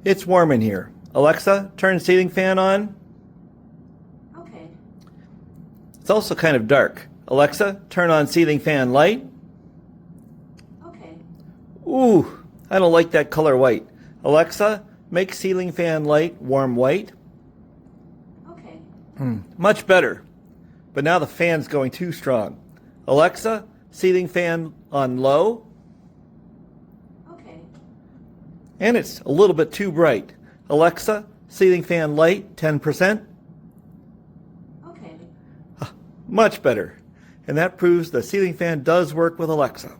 It's warm in here. Alexa, turn ceiling fan on. Okay. It's also kind of dark. Alexa, turn on ceiling fan light. Okay. Ooh, I don't like that color white. Alexa, make ceiling fan light warm white. Okay. Much better. But now the fan's going too strong. Alexa, ceiling fan on low. Okay. And it's a little bit too bright. Alexa, ceiling fan light 10%. Okay. Much better. And that proves the ceiling fan does work with Alexa.